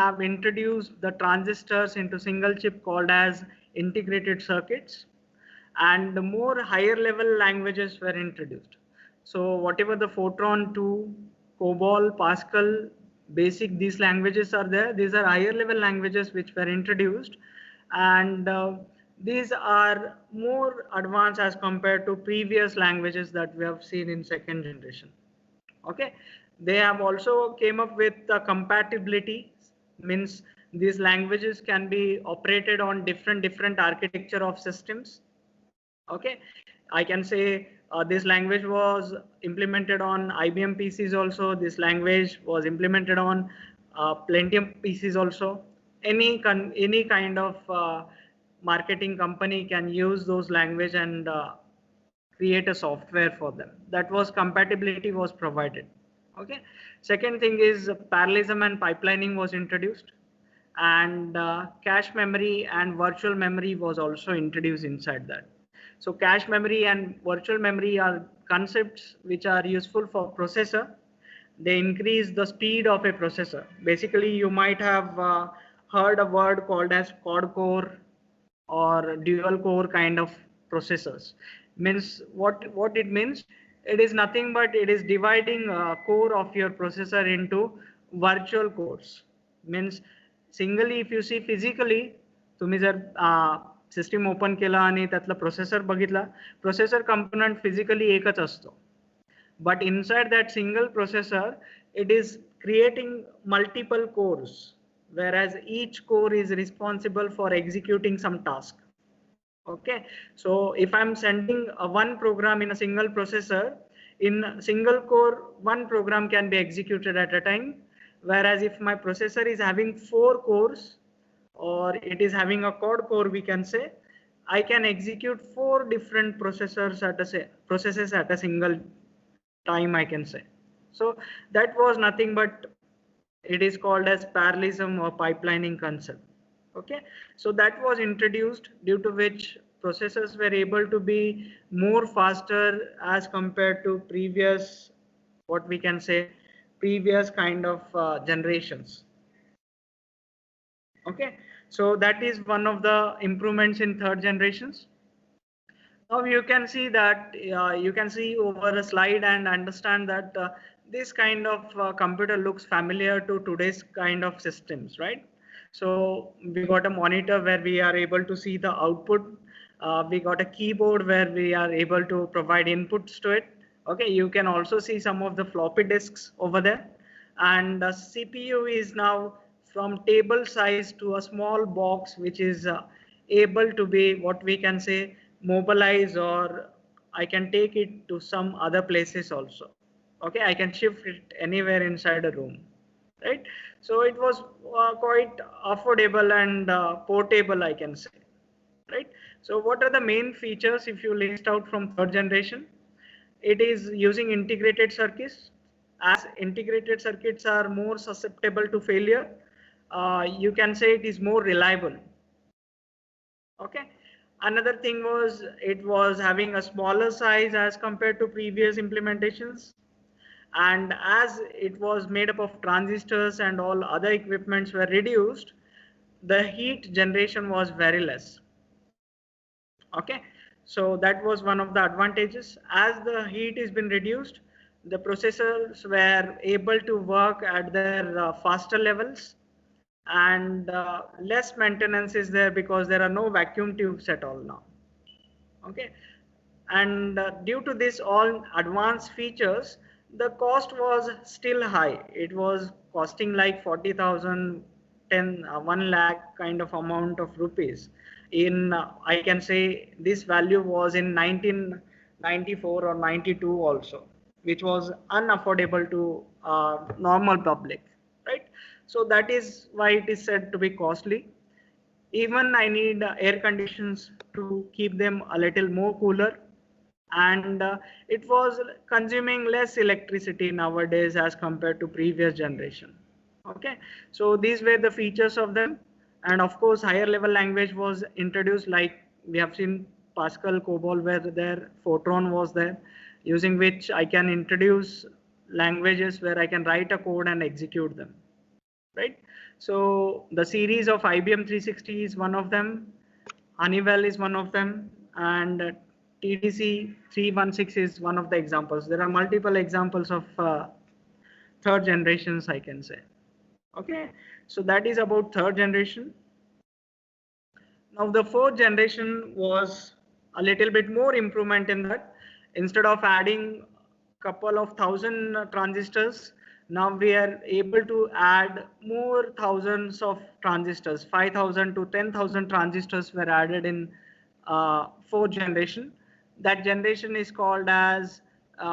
have introduced the transistors into single chip called as integrated circuits, and the more higher level languages were introduced. So whatever the Fortran 2, COBOL, Pascal, Basic, these languages are there. These are higher level languages which were introduced, and these are more advanced as compared to previous languages that we have seen in second generation. Okay, they have also came up with the compatibility, means these languages can be operated on different architecture of systems. Okay, I can say this language was implemented on IBM PCs also. This language was implemented on Pentium PCs also. Any kind of marketing company can use those language and create a software for them. That was compatibility was provided. Okay. Second thing is parallelism and pipelining was introduced, and cache memory and virtual memory was also introduced inside that. So cache memory and virtual memory are concepts which are useful for processor. They increase the speed of a processor. Basically, you might have heard a word called as quad core or dual core kind of processors. Means what it means, it is nothing but it is dividing core of your processor into virtual cores. Means singly if you see physically, तुम्ही जर system open केला आणि त्यातला processor बघितला, processor component physically एकच असतो. But inside that single processor, it is creating multiple cores, whereas each core is responsible for executing some task. Okay, so if I'm sending one program in a single processor, in single core, one program can be executed at a time. Whereas if my processor is having 4 cores, or it is having a quad core, we can say, I can execute 4 different processes at a single time, I can say. So that was nothing but it is called as parallelism or pipelining concept. Okay, so that was introduced, due to which processors were able to be more faster as compared to previous, what we can say, previous kind of generations. Okay, so that is one of the improvements in third generations. Now you can see that you can see over a slide and understand that this kind of computer looks familiar to today's kind of systems, right? So we got a monitor where we are able to see the output. We got a keyboard where we are able to provide inputs to it. Okay, you can also see some of the floppy disks over there. And the CPU is now from table size to a small box, which is able to be, what we can say, mobilize, or I can take it to some other places also. Okay, I can shift it anywhere inside a room, right? So it was quite affordable and portable, I can say, right? So what are the main features if you list out from third generation? It is using integrated circuits. As integrated circuits are more susceptible to failure, you can say it is more reliable. Okay. Another thing was it was having a smaller size as compared to previous implementations. And as it was made up of transistors and all other equipments were reduced, the heat generation was very less. Okay, so that was one of the advantages. As the heat has been reduced, the processors were able to work at their faster levels, and less maintenance is there because there are no vacuum tubes at all now. Okay, and due to this all advanced features, the cost was still high. It was costing like 40,000, 1 lakh kind of amount of rupees. In I can say this value was in 1994 or 92 also, which was unaffordable to normal public, right? So that is why it is said to be costly. Even I need air conditions to keep them a little more cooler, and it was consuming less electricity nowadays as compared to previous generation. Okay, so these were the features of them, and of course higher level language was introduced, like we have seen Pascal, COBOL were there, Fortran was there, using which I can introduce languages where I can write a code and execute them, right? So the series of IBM 360 is one of them, Honeywell is one of them, and TDC 316 is one of the examples. There are multiple examples of third generations, I can say. Okay, so that is about third generation. Now the fourth generation was a little bit more improvement in that. Instead of adding couple of thousand transistors, now we are able to add more thousands of transistors. 5,000 to 10,000 transistors were added in fourth generation. That generation is called as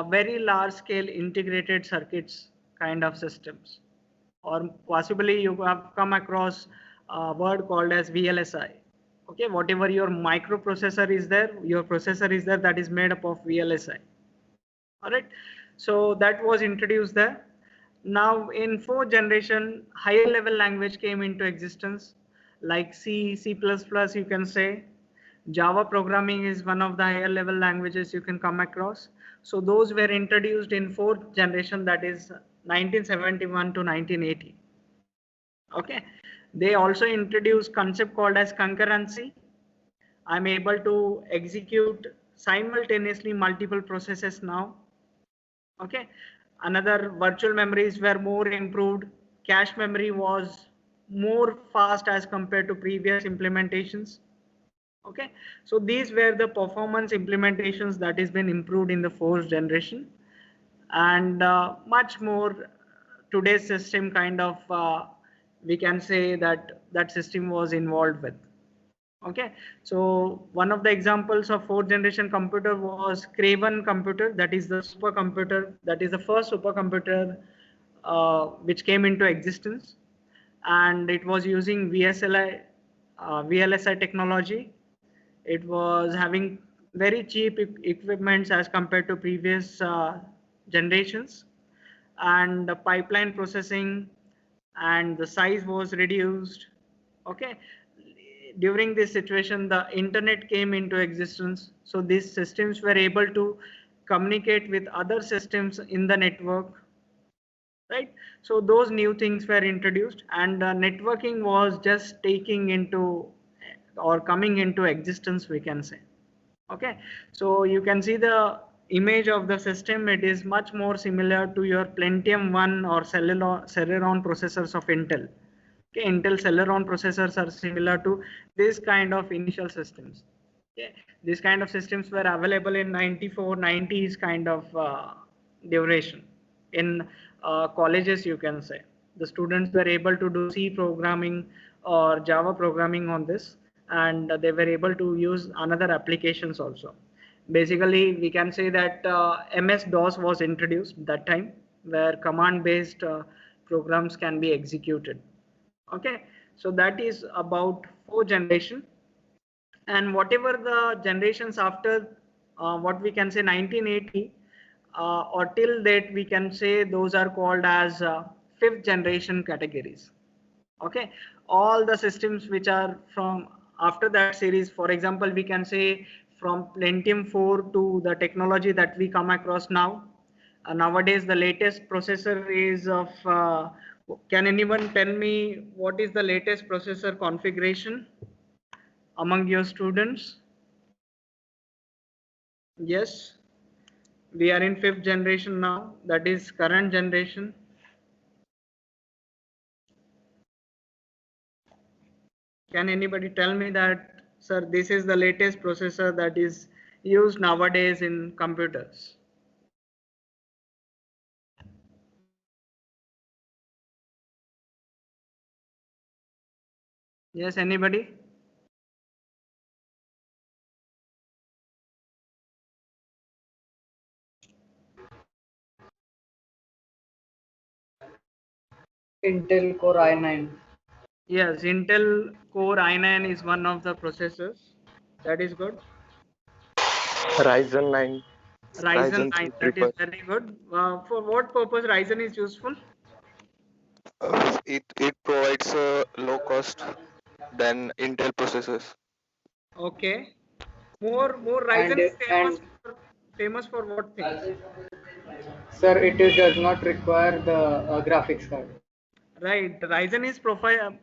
very large scale integrated circuits kind of systems, or possibly you have come across a word called as VLSI. Okay, whatever your microprocessor is there, your processor is there, that is made up of VLSI. All right, so that was introduced there. Now in fourth generation, higher level language came into existence, like C, C++, you can say. Java programming is one of the higher level languages you can come across. So those were introduced in fourth generation, that is 1971 to 1980. Okay, they also introduced concept called as concurrency. I'm able to execute simultaneously multiple processes now. Okay, another, virtual memories were more improved. Cache memory was more fast as compared to previous implementations. Okay, so these were the performance implementations that has been improved in the fourth generation, and much more today's system kind of we can say that that system was involved with. Okay, so one of the examples of fourth generation computer was Craven computer. That is the supercomputer, that is the first supercomputer which came into existence, and it was using VLSI technology. It was having very cheap equipments as compared to previous generations, and the pipeline processing and the size was reduced. Okay, during this situation the internet came into existence, so these systems were able to communicate with other systems in the network, right? So those new things were introduced, and networking was just taking into or coming into existence, we can say. Okay, so you can see the image of the system. It is much more similar to your Pentium 1 or Celeron processors of Intel. Okay, Intel Celeron processors are similar to this kind of initial systems. Okay, these kind of systems were available in 94, 90s kind of duration. In colleges, you can say the students were able to do C programming or Java programming on this, and they were able to use another applications also. Basically, we can say that MS-DOS was introduced that time, where command-based programs can be executed. Okay, so that is about fourth generation. And whatever the generations after what we can say 1980 or till date, we can say those are called as fifth generation categories. Okay, all the systems which are from after that series, for example, we can say from Pentium 4 to the technology that we come across now. Nowadays the latest processor is of can anyone tell me what is the latest processor configuration among your students? Yes, we are in fifth generation now, that is current generation. Can anybody tell me that, sir, this is the latest processor that is used nowadays in computers? Yes, anybody? Intel Core i9. Yes, Intel Core i9 is one of the processors. That is good. Ryzen 9. Ryzen Ryzen 9, 3 that is triple. very good. For what purpose Ryzen is useful? It provides a low cost than Intel processors. Okay. More and Ryzen is and famous for what thing? sir, it does not require the graphics card. Right, Ryzen is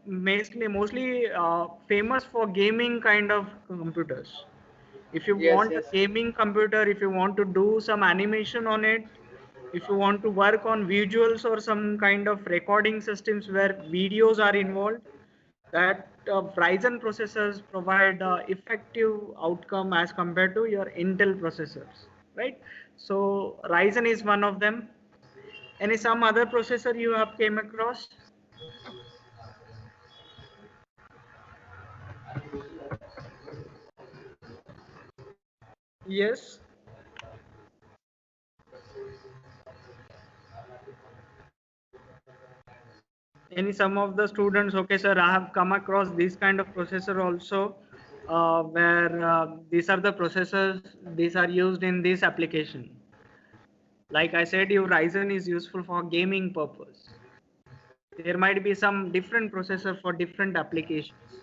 mostly famous for gaming kind of computers. If you Yes, want a yes. gaming computer, if you want to do some animation on it, if you want to work on visuals or some kind of recording systems where videos are involved, that Ryzen processors provide effective outcome as compared to your Intel processors, right? So Ryzen is one of them. Any some other processor you have came across? Yes. Any some of the students, okay, sir, I have come across this kind of processor also, where these are the processors, these are used in this application. Like I said, your Ryzen is useful for gaming purpose. There might be some different processor for different applications.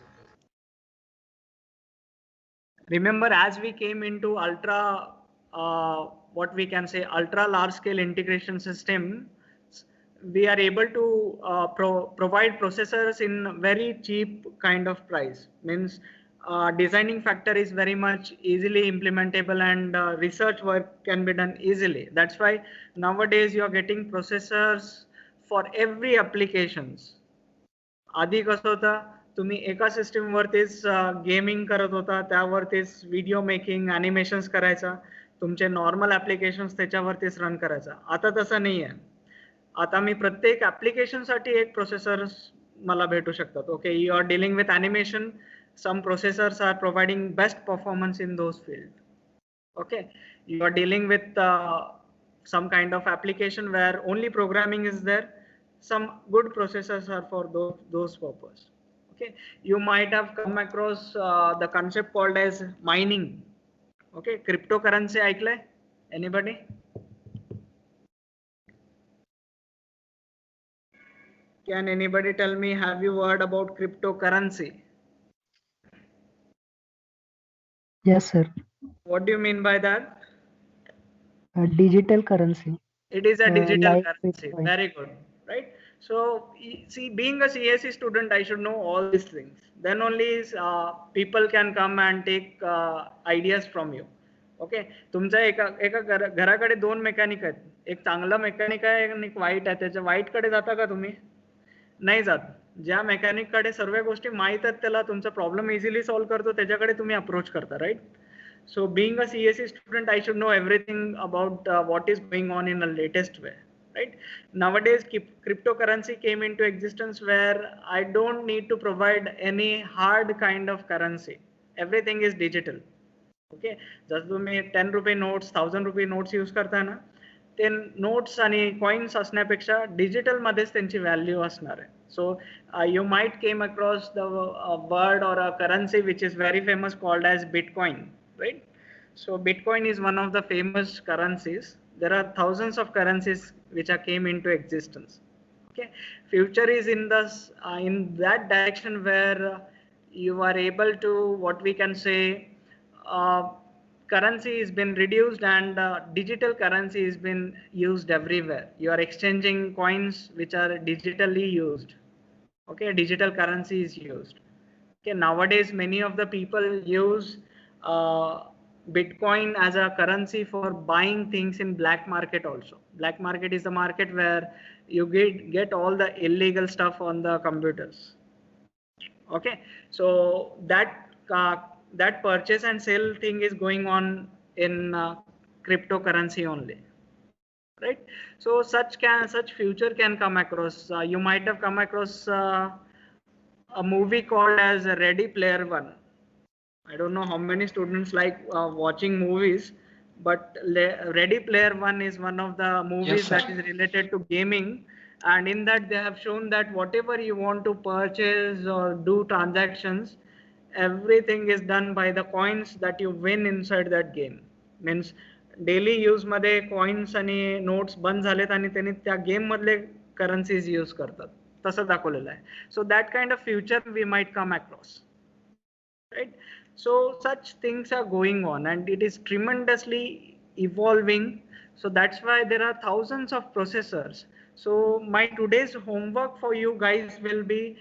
Remember, as we came into ultra, what we can say, ultra large scale integration system, we are able to provide processors in very cheap kind of price. Means designing factor is very much easily implementable, and research work can be done easily. That's why nowadays you are getting processors for every applications. आधी कसं होतं, तुम्ही एका सिस्टीमवरतीच gaming करत होता, त्यावरतीच video making animations करायचा, तुमचे normal applications त्याच्यावरतीच run करायचा. आता तसं नाही आहे. आता मी प्रत्येक ॲप्लिकेशनसाठी एक प्रोसेसर्स मला भेटू शकतात. Okay, you are dealing with animation, some processors are providing best performance in those field. Okay, you are dealing with some kind of application where only programming is there, some good processors are for those purpose. Okay, you might have come across the concept called as mining. Okay, cryptocurrency ऐकलंय? Anybody? Can anybody tell me, have you heard about cryptocurrency? Yes, sir. What do you mean by that? Digital currency, It is a digital like currency. Bitcoin. Very good, right? So, see, being a CSE student, I should know all these things. Then only people can come and take ideas from you. Okay, तुमच्या एका एका घराकडे दोन mechanic आहेत, एक चांगला mechanic आहे आणि एक वाईट आहे. त्याच्या वाईटकडे जाता का तुम्ही? नाही जात. ज्या मेकॅनिककडे सर्व गोष्टी माहीत आहेत, त्याला तुमचा प्रॉब्लेम इझिली सॉल्व्ह करतो, त्याच्याकडे तुम्ही अप्रोच करता, right? So being a CSE student, I should know everything about what is going on in the latest way, right? Nowadays, cryptocurrency came into existence where I don't need to provide any hard kind of currency. Everything is digital. Okay, जसं तुम्ही 10 रुपये notes, 1000 रुपये notes use करता ना, ते notes आणि coins असण्यापेक्षा digital मध्येच त्यांची व्हॅल्यू असणार आहे. So you might came across the word or a currency which is very famous called as Bitcoin, right? So Bitcoin is one of the famous currencies. There are thousands of currencies which are came into existence. Okay, future is in that direction where you are able to, what we can say, uh, currency has been reduced, and digital currency has been used everywhere. You are exchanging coins which are digitally used. Okay, digital currency is used. Okay, nowadays many of the people use uh, Bitcoin as a currency for buying things in black market also. Black market is the market where you get all the illegal stuff on the computers. Okay, so that purchase and sale thing is going on in cryptocurrency only, right? So such future can come across. You might have come across a movie called as Ready Player One. I don't know how many students like watching movies, but Ready Player One is one of the movies sir. that is related to gaming. And in that, they have shown that whatever you want to purchase or do transactions, everything is done by the coins that you win inside that game. Means daily use मध्ये coins आणि notes बंद झालेत आणि त्यांनी त्या game मधले currencies use करतात, तसं दाखवलेलं आहे. So that kind of future we might come across, right? So such things are going on, and it is tremendously evolving. So that's why there are thousands of processors. So my today's homework for you guys will be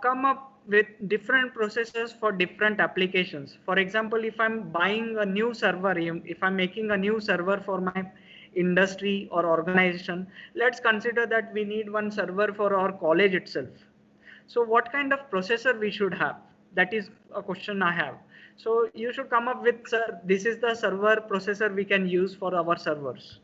come up with different processors for different applications. For example, if I'm buying a new server, if I'm making a new server for my industry or organization, let's consider that we need one server for our college itself. So what kind of processor we should have? That is a question I have. So you should come up with, sir, this is the server processor we can use for our servers.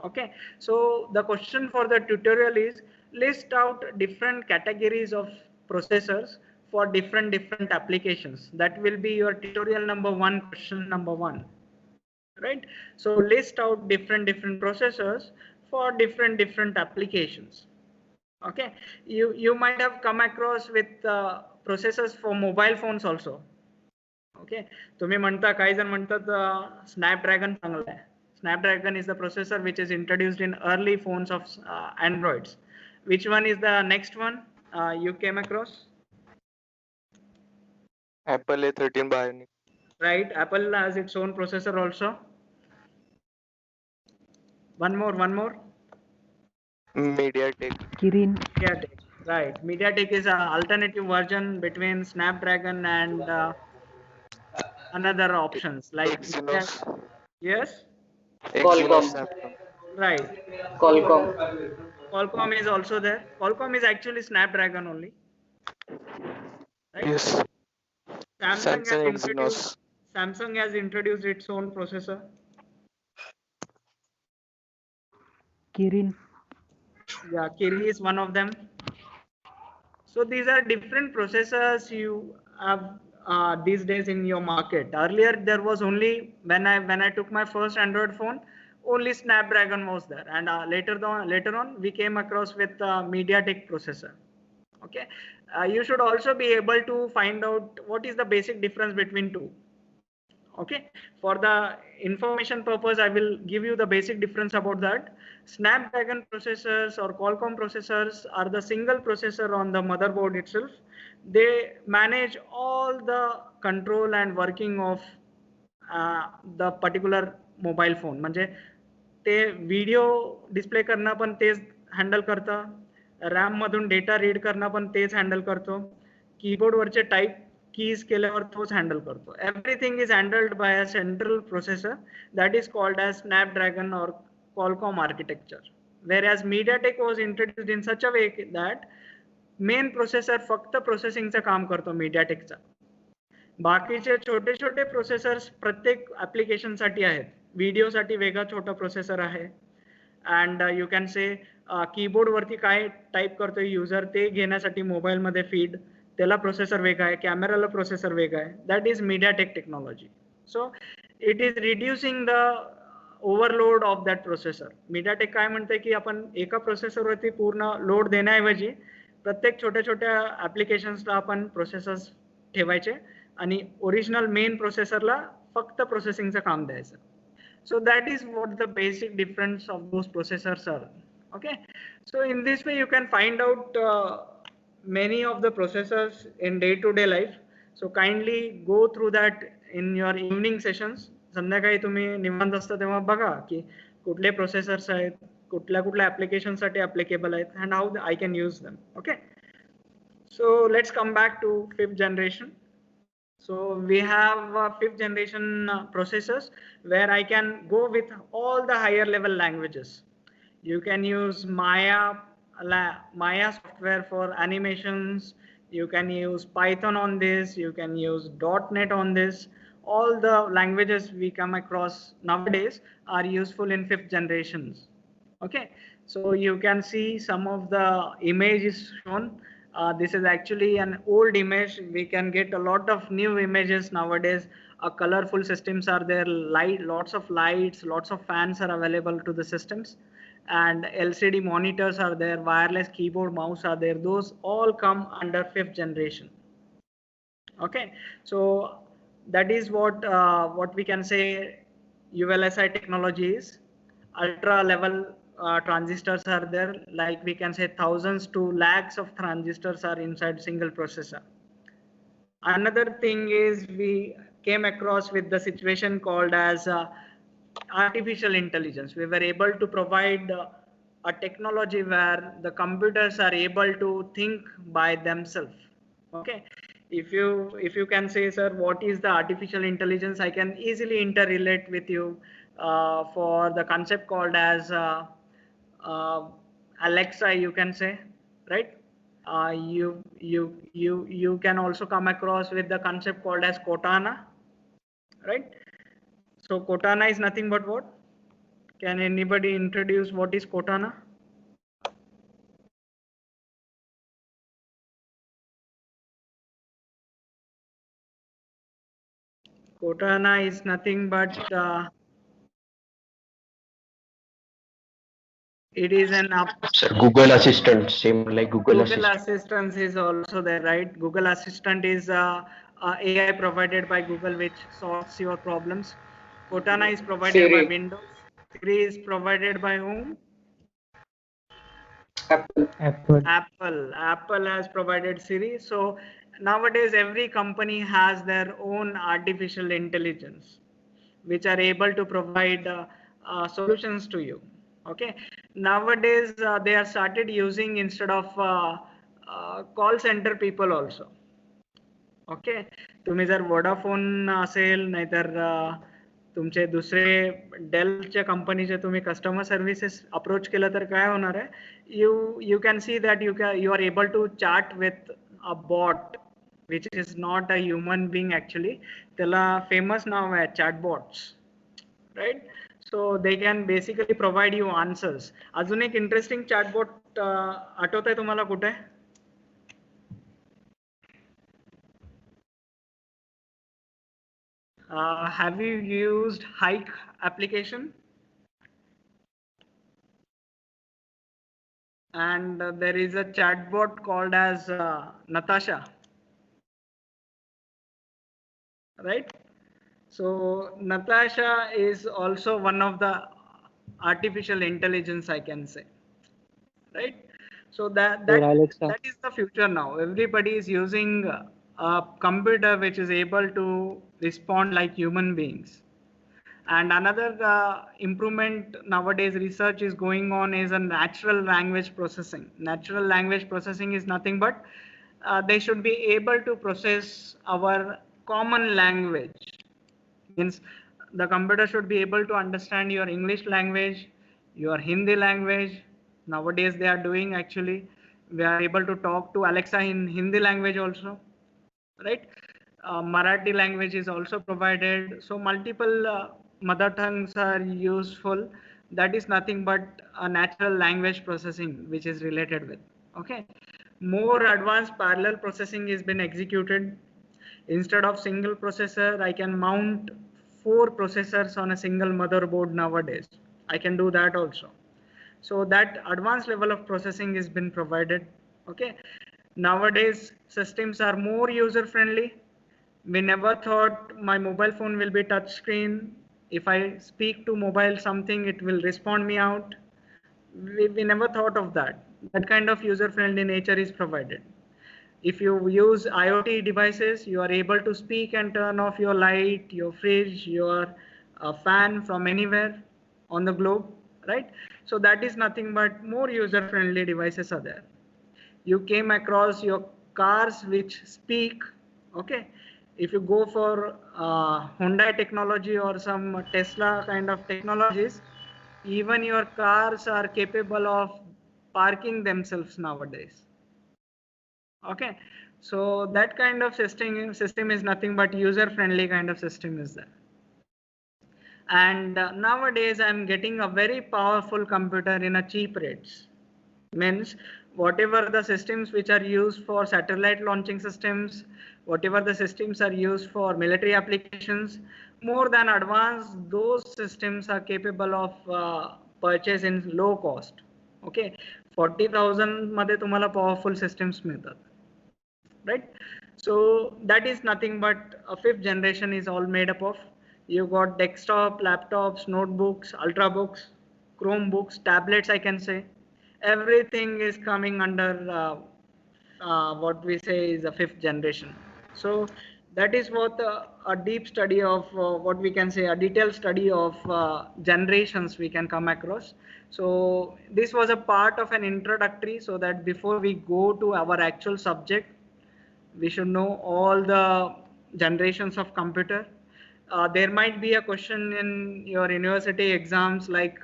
Okay, so the question for the tutorial is list out different categories of processors for different applications. That will be your tutorial number one, question number one, right? So list out different processors for different applications. Okay, you might have come across with processors for mobile phones also. Okay तुम्ही म्हणता काही जण म्हणतात Snapdragon चांगला आहे. Snapdragon is the processor which is introduced in early phones of Androids. Which one is the next one you came across? Apple A13 Bionic. Right, Apple has its own processor also. One more. MediaTek. Kirin. MediaTek. Right, MediaTek is an alternative version between Snapdragon and another options like Exynos. Yes. Qualcomm. Snapdragon. Right. Qualcomm is also there. Qualcomm is actually Snapdragon only. Right? Yes. Samsung has introduced its own processor. Kirin. Yeah, Kirin is one of them. So these are different processors you have these days in your market. Earlier there was only when I took my first Android phone, only Snapdragon was there, and later on we came across with MediaTek processor. Okay, you should also be able to find out what is the basic difference between two. Okay, for the information purpose, I will give you the basic difference about that. Snapdragon processors or Qualcomm processors are the single processor on the motherboard itself. They manage all the control and working of the particular mobile phone. म्हणजे ते video display करणं पण तेच handle करतं, RAM मधून data read करणं पण तेच हँडल करतो, कीबोर्डवरचे टाईप कीज केल्यावर तोच हँडल करतो. Everything is handled by a central processor that is called as Snapdragon और Qualcomm architecture. Whereas MediaTek was introduced in such a way that main processor फक्त प्रोसेसिंगचं काम करतो MediaTekचा. बाकीचे छोटे छोटे प्रोसेसर्स प्रत्येक ऍप्लिकेशनसाठी आहेत. व्हिडिओसाठी वेगळा छोटा प्रोसेसर आहे, अँड यू कॅन से कीबोर्डवरती काय टाईप करतोय युजर ते घेण्यासाठी मोबाईलमध्ये फीड त्याला प्रोसेसर वेगळा आहे, कॅमेराला प्रोसेसर वेगळा आहे. That is MediaTek technology. So it is reducing the overload of that processor. MediaTek काय म्हणते की आपण एका प्रोसेसरवरती पूर्ण लोड देण्याऐवजी प्रत्येक छोट्या छोट्या ऍप्लिकेशन्सला आपण प्रोसेसर्स ठेवायचे आणि ओरिजिनल मेन प्रोसेसरला फक्त प्रोसेसिंगचं काम द्यायचं. So that is what the basic difference of those processors are. Okay, so in this way you can find out many of the processors in day-to-day life. So kindly go through that in your evening sessions. संध्याकाळी तुम्ही निवांत असता तेव्हा बघा की कुठले processors आहेत, कुठल्या ऍप्लिकेशन साठी ऍप्लिकेबल आहेत, and how I can use them. Okay, so let's come back to 5th generation. So we have 5th generation processors where I can go with all the higher level languages. You can use Maya software for animations. You can use Python on this. You can use .NET on this. All the languages we come across nowadays are useful in 5th generations. Okay, so you can see some of the images shown. This is actually an old image. We can get a lot of new images nowadays. Colorful systems are there. Lots of lights, lots of fans are available to the systems, and LCD monitors are there. Wireless keyboard, mouse are there. Those all come under 5th generation. Okay, so that is what we can say ULSI technology is. Ultra level transistors are there, like we can say thousands to lakhs of transistors are inside single processor. Another thing is we came across with the situation called as artificial intelligence. We were able to provide a technology where the computers are able to think by themselves. Okay, if you can say, sir, what is the artificial intelligence, I can easily interrelate with you for the concept called as uh, Alexa, you can say, right? You can also come across with the concept called as Cortana, right? So Cortana is nothing but what? Can anybody introduce what is Cortana? Cortana is nothing but it is an Sir, Google Assistant, same like Google Google Assistant. Assistant is also there, right? Google Assistant is AI provided by Google which solves your problems. Cortana is provided by Siri. Windows. Siri is provided by whom? Apple. Apple. Apple has provided Siri. So nowadays every company has their own artificial intelligence which are able to provide solutions to you. Okay, nowadays they are started using instead of call center people also. Okay, तुम्ही जर Vodafone असेल नाहीतर तुमचे दुसरे डेलच्या कंपनीचे तुम्ही customer services approach केलं तर काय होणार आहे, you can see that you are able to chat with a bot which is not a human being actually. त्याला फेमस नाव आहे chatbots, right? So they can basically provide you answers. अजून एक इंटरेस्टिंग चॅटबॉट आठवत आहे तुम्हाला कुठे? Have you used Hike application? And there is a chatbot called as Natasha, right? So Natasha is also one of the artificial intelligence, I can say, right? So that is the future now. Everybody is using a computer which is able to respond like human beings. And another improvement nowadays research is going on is a natural language processing. Natural language processing is nothing but they should be able to process our common language. Means the computer should be able to understand your English language, your Hindi language. Nowadays they are doing actually. We are able to talk to Alexa in Hindi language also, right? Marathi language is also provided. So multiple mother tongues are useful. That is nothing but a natural language processing which is related with. Okay. More advanced parallel processing has been executed. Instead of single processor, I can mount 4 processors on a single motherboard nowadays. I can do that also. So that advanced level of processing has been provided. Okay. Nowadays systems are more user friendly. We never thought my mobile phone will be touch screen. If I speak to mobile something, it will respond me out. We never thought of that. That kind of user friendly nature is provided. If you use IoT devices, you are able to speak and turn off your light, your fridge, your fan from anywhere on the globe, right? So that is nothing but more user friendly devices are there. You came across your cars which speak. Okay, if you go for Hyundai technology or some Tesla kind of technologies, even your cars are capable of parking themselves nowadays. Okay, so that kind of system is nothing but user friendly kind of system is there. And nowadays I'm getting a very powerful computer in a cheap rates. Means whatever the systems which are used for satellite launching systems, whatever the systems are used for military applications, more than advanced, those systems are capable of purchase in low cost. Okay, 40,000 मध्ये तुम्हाला powerful systems मिळतात, right? So that is nothing but a 5th generation is all made up of. You got desktop, laptops, notebooks, ultrabooks, Chromebooks, tablets, I can say. Everything is coming under what we say is a 5th generation. So that is what a deep study of what we can say, a detailed study of generations we can come across. So this was a part of an introductory, so that before we go to our actual subject, we should know all the generations of computer. There might be a question in your university exams like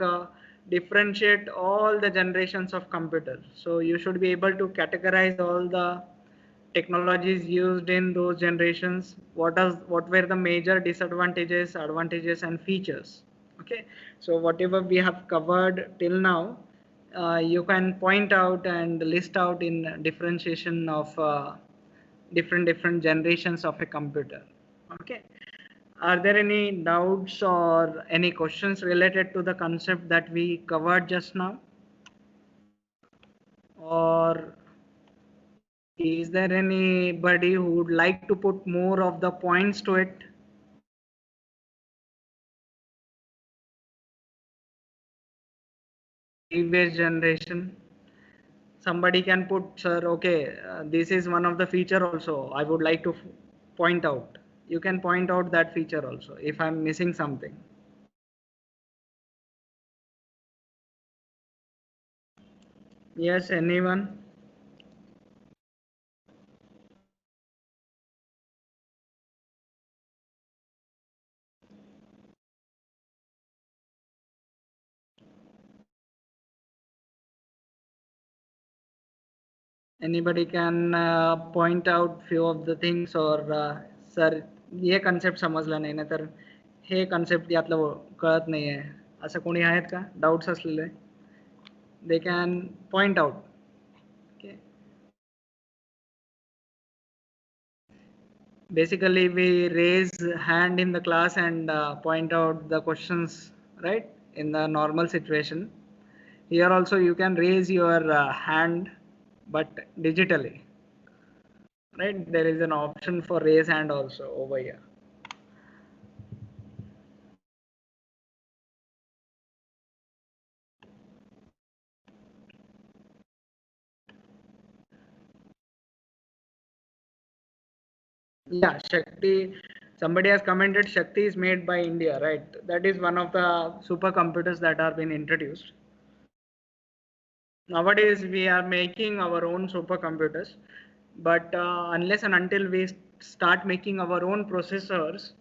differentiate all the generations of computer. So you should be able to categorize all the technologies used in those generations. What were the major disadvantages, advantages, and features? Okay, so whatever we have covered till now, you can point out and list out in differentiation of different generations of a computer. Okay, are there any doubts or any questions related to the concept that we covered just now, or is there anybody who would like to put more of the points to it? Previous generation, somebody can put, sir, okay, this is one of the feature also I would like to point out. You can point out that feature also if I'm missing something. Yes, anyone? Anybody can point out few of the things, or sir, hey concept समजला नाही, नाहीतर हे concept यातलं कळत नाहीये, असं कोणी आहेत का डाउट्स असलेले? They can point out. Okay, basically we raise hand in the class and point out the questions, right? In the normal situation, here also you can raise your hand, but digitally, right? There is an option for raise hand also over here. Yeah, Shakti, somebody has commented Shakti is made by India, right? That is one of the supercomputers that are being introduced. Nowadays, we are making our own supercomputers, but unless and until we start making our own processors,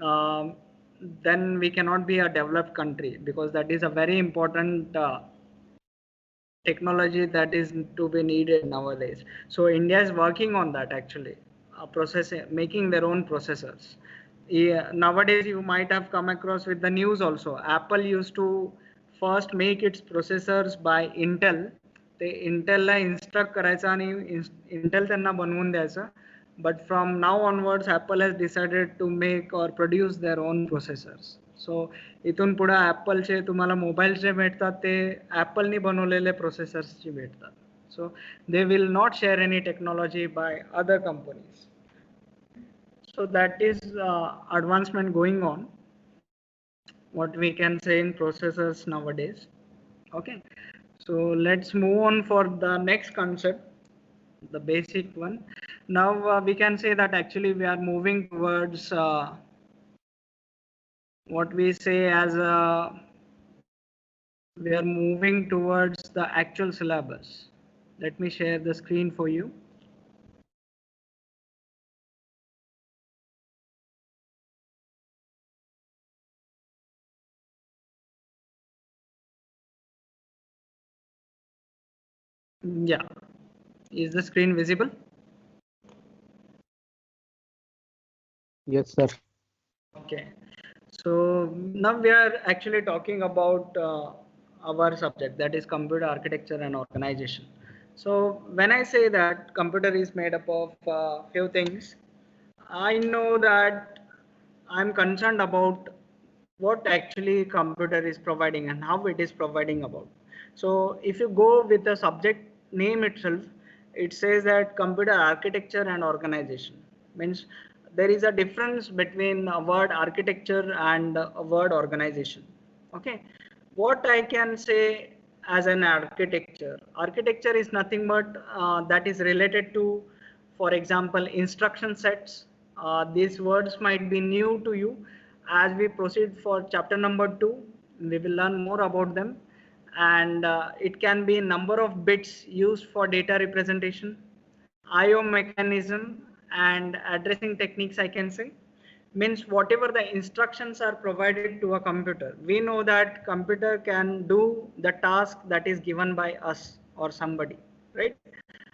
um then we cannot be a developed country, because that is a very important technology that is to be needed nowadays. So India is working on that actually, making their own processors. Yeah, nowadays you might have come across with the news also. Apple used to first make its processors by Intel. ते इंटेलला instruct करायचं आणि Intel त्यांना बनवून द्यायचं. But from now onwards, Apple has decided to make or produce their own processors. So इथून पुढे ॲपलचे तुम्हाला मोबाईलचे भेटतात ते ॲपलनी बनवलेले प्रोसेसर्सची भेटतात. So they will not share any technology by other companies. So that is advancement going on, what we can say in processors nowadays. Okay, so let's move on for the next concept, the basic one. Now we can say that actually we are moving towards what we say as we are moving towards the actual syllabus. Let me share the screen for you. Yeah, is the screen visible? Yes, sir. Okay, so now we are actually talking about our subject, that is computer architecture and organization. So when I say that computer is made up of few things, I know that I'm concerned about what actually computer is providing and how it is providing about. So if you go with the subject name itself, it says that computer architecture and organization. Means there is a difference between a word architecture and a word organization. Okay, what I can say as an architecture, architecture is nothing but that is related to, for example, instruction sets, These words might be new to you. As we proceed for chapter number 2, we will learn more about them. And it can be number of bits used for data representation, IO mechanism, and addressing techniques, I can say. Means whatever the instructions are provided to a computer, we know that computer can do the task that is given by us or somebody, right?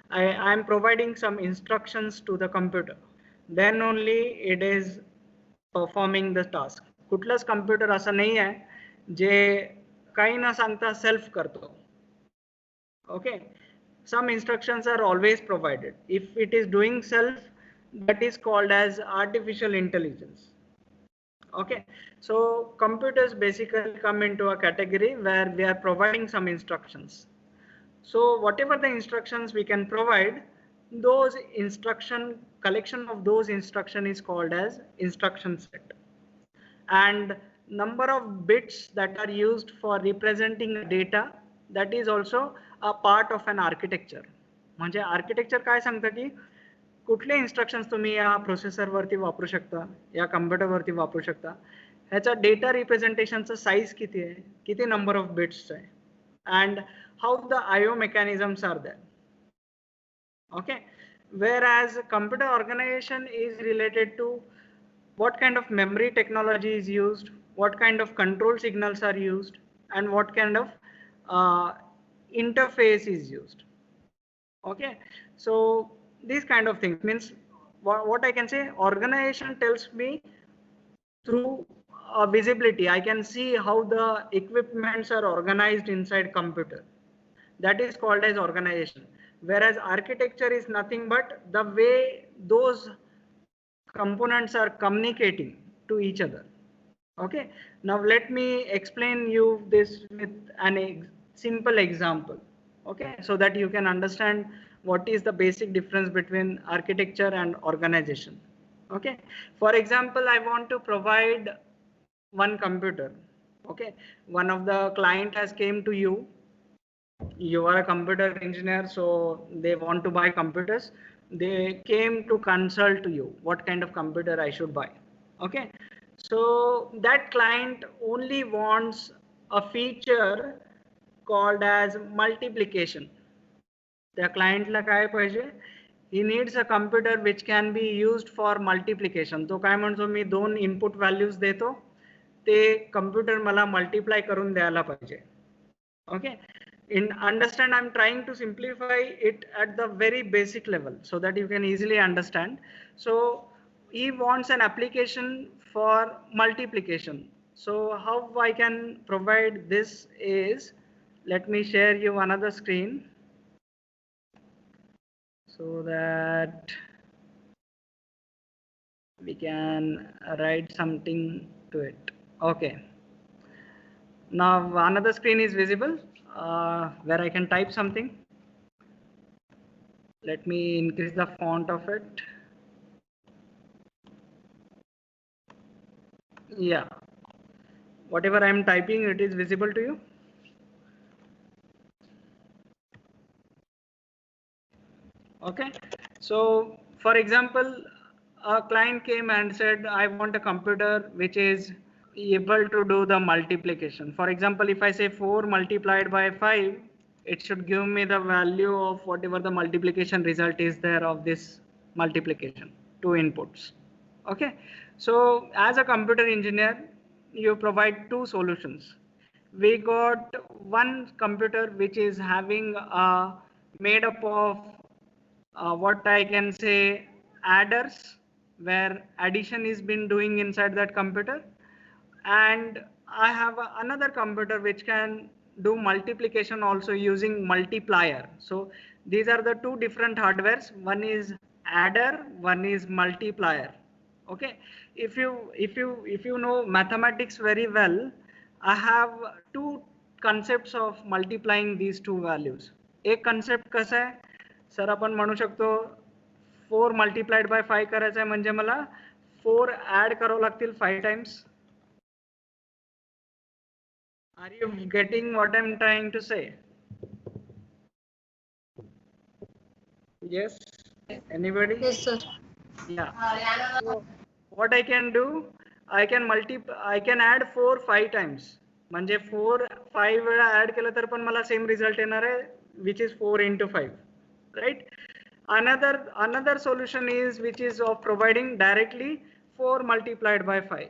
I am providing some instructions to the computer, then only it is performing the task. कुठलंच computer असं नाही आहे जे काही न सांगता self करतो. Okay, some instructions are always provided. If it is doing self, that is called as artificial intelligence. Okay, so computers basically come into a category where we are providing some instructions. So whatever the instructions we can provide, those instruction collection of those instruction is called as instruction set. And number of bits that are used for representing data, that is also a part of an architecture. म्हणजे architecture काय सांगतं की कुठले instructions तुम्ही या प्रोसेसरवरती वापरू शकता, या कम्प्युटरवरती वापरू शकता, ह्याचा डेटा रिप्रेझेंटेशनचा साईज किती आहे, किती नंबर ऑफ बिट्स आहे, and how the IO mechanisms are there. Okay, whereas computer organization is related to what kind of memory technology is used, what kind of control signals are used, and what kind of interface is used. Okay, so these kind of things means what I can say, organization tells me through visibility. I can see how the equipments are organized inside computer. That is called as organization. Whereas architecture is nothing but the way those components are communicating to each other. Okay, now let me explain you this with an simple example. Okay, so that you can understand what is the basic difference between architecture and organization. Okay, for example, I want to provide one computer. Okay, one of the client has came to you. You are a computer engineer, so they want to buy computers. They came to consult to you what kind of computer I should buy. Okay, so that client only wants a feature called as multiplication. The client ला काय पाहिजे, he needs a computer which can be used for multiplication. तो काय म्हणतो, मी 2 input values देतो, ते computer मला multiply करून द्यायला पाहिजे. Okay, understand, I'm trying to simplify it at the very basic level so that you can easily understand. So he wants an application for multiplication. So how I can provide this is, let me share you another screen so that we can write something to it. Okay, now another screen is visible where I can type something. Let me increase the font of it. Yeah, whatever I am typing, it is visible to you. Okay, so for example, a client came and said, I want a computer which is able to do the multiplication. For example, if I say 4 multiplied by 5, it should give me the value of whatever the multiplication result is there of this multiplication, 2 inputs. Okay, so as a computer engineer, you provide 2 solutions. We got one computer which is having made up of what I can say adders, where addition is been doing inside that computer, and I have another computer which can do multiplication also using multiplier. So these are the 2 different hardwares. One is adder, one is multiplier. Okay, if you know mathematics very well, I have 2 concepts of multiplying these 2 values. एक concept कसा आहे sir, आपण म्हणू शकतो 4 multiplied by 5 करायचं आहे म्हणजे मला 4 ऍड करावं लागतील 5 times. Are you getting what I'm trying to say? Yes, anybody? Yes, sir. Yeah. So what I can do, I can add 4 5 times. म्हणजे 4 5 वेळा ऍड केलं तर पण मला सेम रिझल्ट येणार आहे, which is 4 into 5, right? Another solution is which is of providing directly 4 multiplied by 5.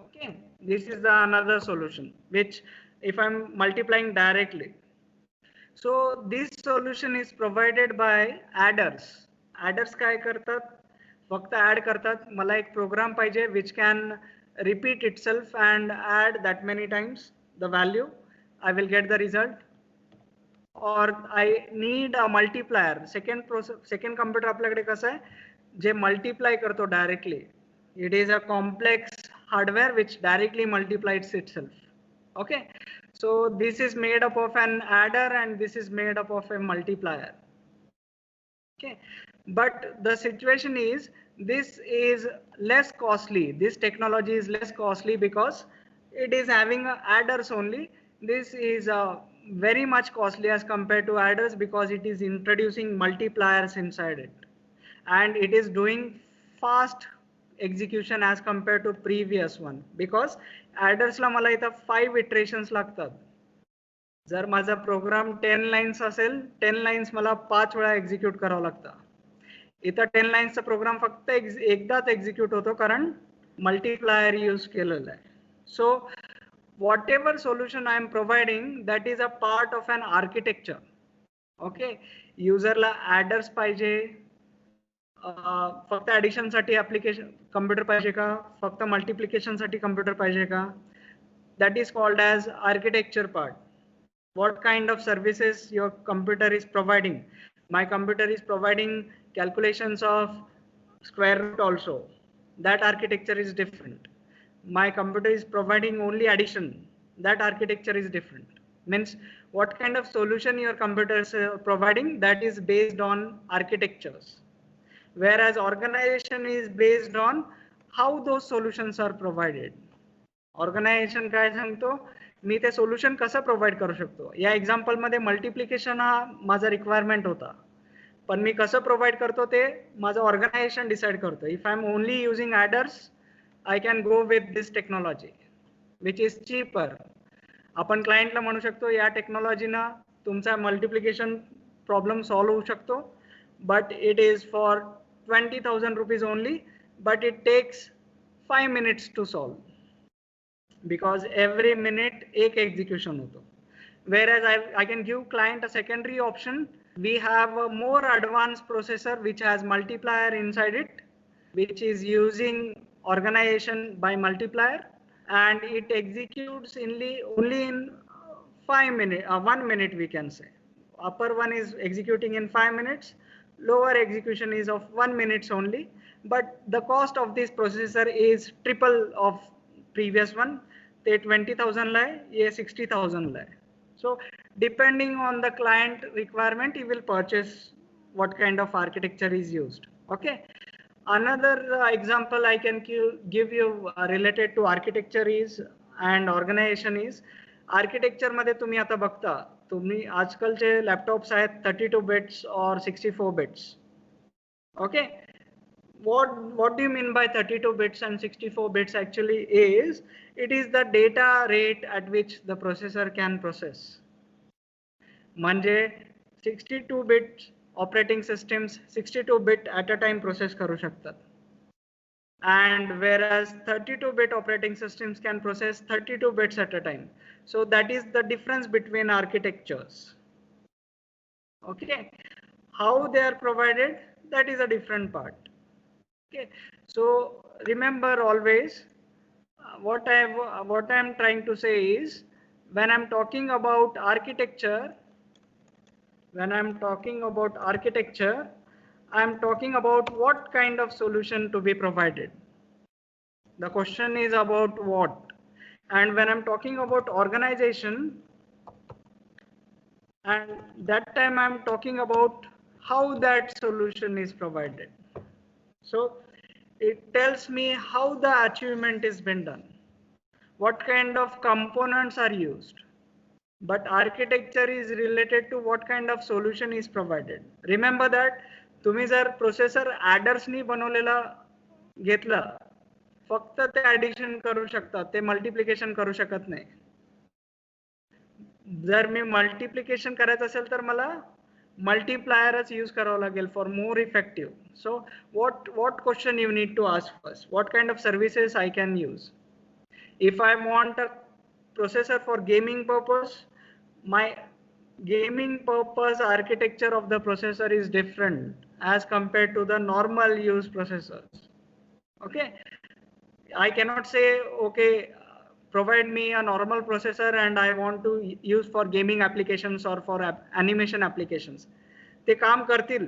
Okay, this is the another solution which if I'm multiplying directly. So this solution is provided by adders. Adders काय करतात, फक्त add करतात. मला एक programme पाहिजे which can repeat itself and add that many times the value. I will get the result. Or I need a multiplier. Second computer आपल्याकडे कसं आहे, जे multiply करतो directly. It is a complex hardware which directly multiplies itself. Okay, so this is made up of an adder and this is made up of a multiplier. Okay, but the situation is this is less costly. This technology is less costly because it is having adders only. This is very much costly as compared to adders because it is introducing multipliers inside it, and it is doing fast execution as compared to previous one because adders ला मला इथं 5 iterations लागतात. जर माझा programme 10 lines असेल, 10 lines मला 5 वेळा execute करावं लागतं. इथं 10 लाईन्सचा प्रोग्राम फक्त एकदाच एक्झिक्यूट होतो कारण मल्टीप्लायर यूज केलेलं आहे. सो whatever solution I am providing, that is a part of an architecture. Okay, युजरला ऍडर्स पाहिजे, फक्त ऍडिशन साठी ऍप्लिकेशन कम्प्युटर पाहिजे का, फक्त मल्टिप्लिकेशन साठी कम्प्युटर पाहिजे का, that is called as architecture part. What kind of services your computer is providing. My computer is providing calculations of square root also, that architecture is different. My computer is providing only addition, that architecture is different. Means what kind of solution your computer is providing, that is based on architectures, whereas organization is based on how those solutions are provided. Organisation काय सांगतो, मी ते solution कसं provide करू शकतो. या example मध्ये multiplication हा माझा रिक्वायरमेंट होता, पण मी कसं प्रोव्हाइड करतो ते माझं ऑर्गनायझेशन डिसाइड करतो. If I am only using adders, I can go with this technology which is cheaper. आपण क्लायंटला म्हणू शकतो या टेक्नॉलॉजीनं तुमचा मल्टिप्लिकेशन प्रॉब्लेम सॉल्व्ह होऊ शकतो, but it is for 20,000 rupees only, but it takes 5 minutes to solve. Because every minute एक execution होतो. Whereas I can give client a secondary option. We have a more advanced processor which has multiplier inside it, which is using organization by multiplier, and it executes only in 5 minutes, 1 minute we can say. Upper one is executing in 5 minutes, lower execution is of 1 minute only, but the cost of this processor is triple of previous one. ते 20,000 ला आहे, ये 60,000 ला आहे. So depending on the client requirement, he will purchase what kind of architecture is used. Okay, another example I can give you related to architecture is and organization is, architecture मध्ये तुम्ही आता बघता, तुम्ही आजकालचे लॅपटॉप्स आहेत 32 bits or 64 bits. Okay, what do you mean by 32 bits and 64 bits? Actually is, it is the data rate at which the processor can process. म्हणजे 62 bit operating systems 62 bit at a time process करू शकतात, and whereas 32 bit operating systems can process 32 bits at a time. So that is the difference between architectures. Okay, how they are provided, that is a different part. Okay, so remember always, what I am trying to say is, when I'm talking about architecture, I'm talking about what kind of solution to be provided. The question is about what. And when I'm talking about organization, and that time I'm talking about how that solution is provided. So it tells me how the achievement is been done, what kind of components are used, but architecture is related to what kind of solution is provided. Remember that तुम्ही जर processor ॲडर्सनी बनवलेला घेतला, फक्त ते addition करू शकतात, ते multiplication करू शकत नाही. जर मी मल्टिप्लिकेशन करायचं असेल तर मला मल्टिप्लायरच यूज करावं लागेल for more effective. So what question you need to ask first? What kind of services I can use? If I want a processor for gaming purpose, my gaming purpose architecture of the processor is different as compared to the normal use processors. Okay, I cannot say okay, provide me a normal processor and I want to use for gaming applications or for animation applications. ते काम करतील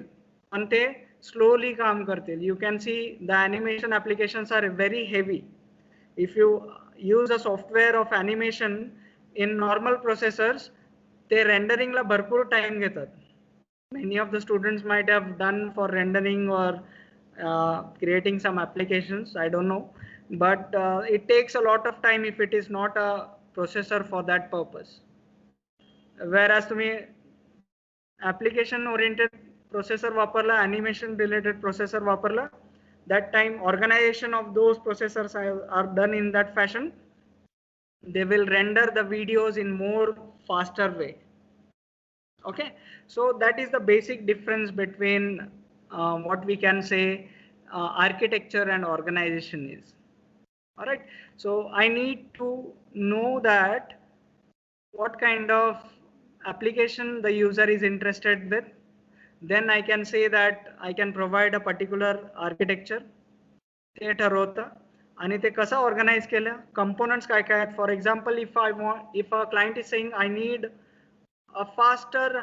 पण ते slowly काम करतील. You can see the animation applications are very heavy. If you use a software of animation in normal processors, ते rendering ला भरपूर time घेतात. Many of the students might have done for rendering or creating some applications, I don't know, but it takes a lot of time if it is not a processor for that purpose. Whereas तुम्ही application oriented processor वापरला, animation related processor वापरला, that time organization of those processors are done in that fashion. They will render the videos in more faster way. Okay, so that is the basic difference between what we can say architecture and organization is. All right, so I need to know that what kind of application the user is interested with. Then I can say that I can provide a particular architecture. ते ठरवतं आणि ते कसं organise केलं, components काय काय आहेत. For example, if a client is saying I need a faster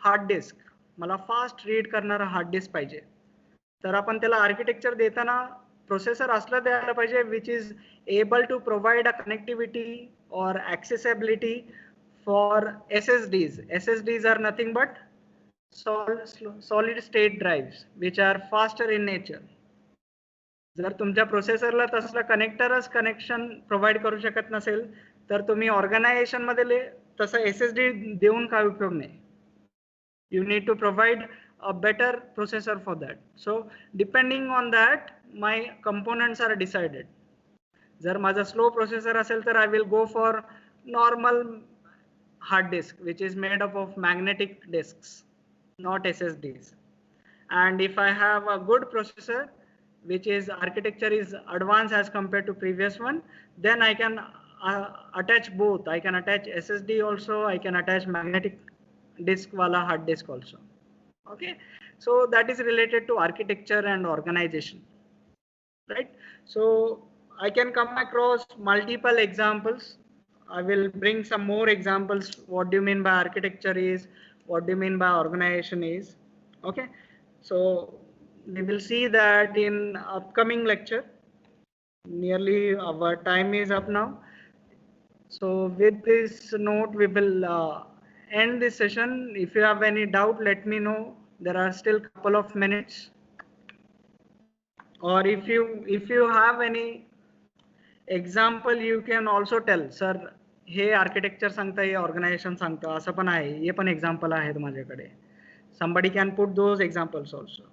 hard disk, मला fast read करणारा हार्ड डिस्क पाहिजे, तर आपण त्याला आर्किटेक्चर देताना प्रोसेसर असलं द्यायला पाहिजे which is able to provide a connectivity और accessibility for SSDs. SSDs are nothing but solid state drives which are faster in nature. जर तुमच्या प्रोसेसरला तसला कनेक्शन प्रोव्हाइड करू शकत नसेल तर तुम्ही ऑर्गनायझेशन मध्ये तसं SSD देऊन काय उपयोग नाही. You need to provide a better processor for that. So depending on that my components are decided. जर माझा स्लो प्रोसेसर असेल तर I will go for normal hard disk which is made up of magnetic disks, not SSDs. And if I have a good processor which is architecture is advanced as compared to previous one, then I can attach both. I can attach SSD also, I can attach magnetic disk wala hard disk also. Okay, so that is related to architecture and organization, right? So I can come across multiple examples. I will bring some more examples. What do you mean by architecture is, what do you mean by organization is. Okay, so we will see that in upcoming lecture. Nearly our time is up now. So with this note we will end this session. If you have any doubt, let me know. There are still couple of minutes. Or if you have any example, you can also tell, sir हे architecture सांगता, हे organisation सांगता, असं पण आहे, हे पण example आहेत माझ्याकडे. Somebody can put those examples also.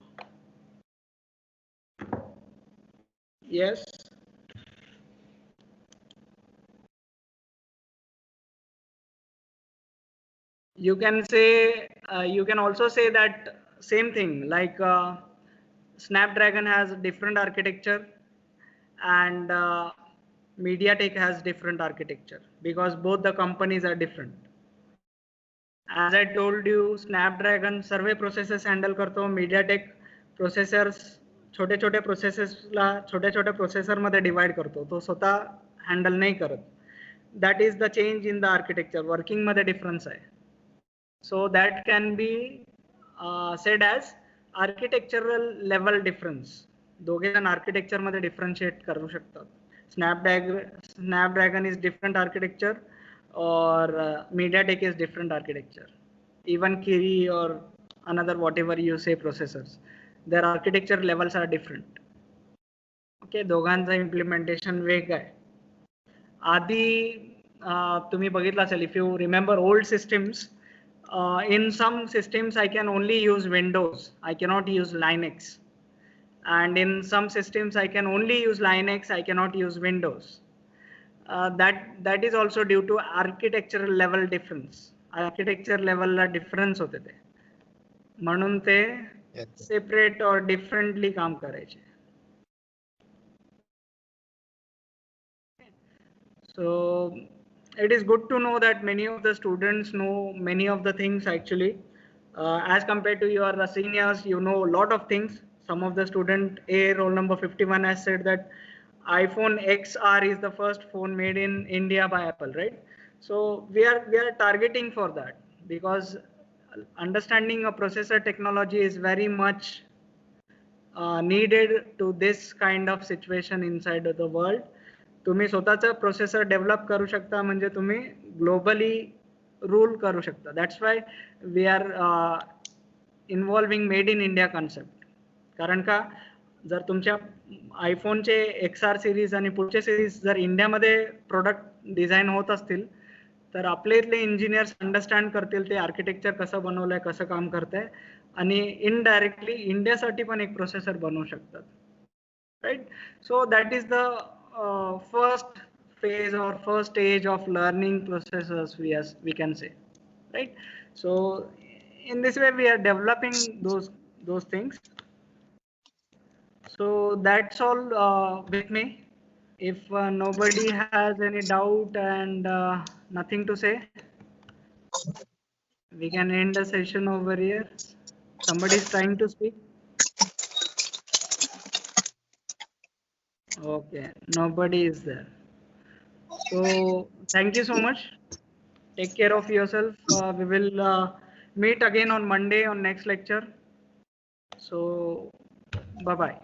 Yes. You can say, you can also say that same thing, like Snapdragon has different architecture and MediaTek has different architecture because both the companies are different. As I told you, Snapdragon serve processes handle करतो, MediaTek processors छोटे छोटे प्रोसेसर्सला छोट्या छोट्या processor मध्ये divide करतो, तो स्वतः handle नाही करत. That is the change in the architecture. Working मध्ये डिफरन्स आहे. So that can be said as architectural level difference. दोघे जण आर्किटेक्चर मध्ये डिफरन्शिएट करू शकतात. Snapdragon is different architecture or MediaTek is different architecture. Even Kiri or another whatever you say processors, their architecture levels are different. Okay, दोघांचा implementation वेग आहे. आधी तुम्ही बघितलं असेल, if you remember old systems, in some systems I can only use Windows, I cannot use Linux, and in some systems I can only use Linux, I cannot use Windows. That is also due to architectural level difference. Architecture level La difference होते ते, म्हणून ते separate or differently काम करायचे. So it is good to know that many of the students know many of the things actually. As compared to your seniors, you know a lot of things. Some of the student A, roll number 51, has said that iPhone XR is the first phone made in India by Apple, right? So we are targeting for that, because understanding a processor technology is very much needed to this kind of situation inside of the world. तुम्ही स्वतःचा processor develop करू शकता, म्हणजे तुम्ही globally rule करू शकता. That's why we are involving made in India concept. कारण का, जर तुमच्या आयफोनचे XR सिरीज आणि पुढचे सिरीज जर इंडियामध्ये प्रोडक्ट डिझाईन होत असतील, तर आपले इथले इंजिनियर्स अंडरस्टँड करतील ते आर्किटेक्चर कसं बनवलंय, कसं काम करतंय, आणि इनडायरेक्टली इंडियासाठी पण एक प्रोसेसर बनवू शकतात. Right. So that is the first phase or first stage of learning processors, we can say, right? So in this way we are developing those things. So that's all with me. If nobody has any doubt and nothing to say, we can end the session over here. Somebody is trying to speak. Okay, nobody is there. So thank you so much. Take care of yourself. We will meet again on Monday on next lecture. So bye bye.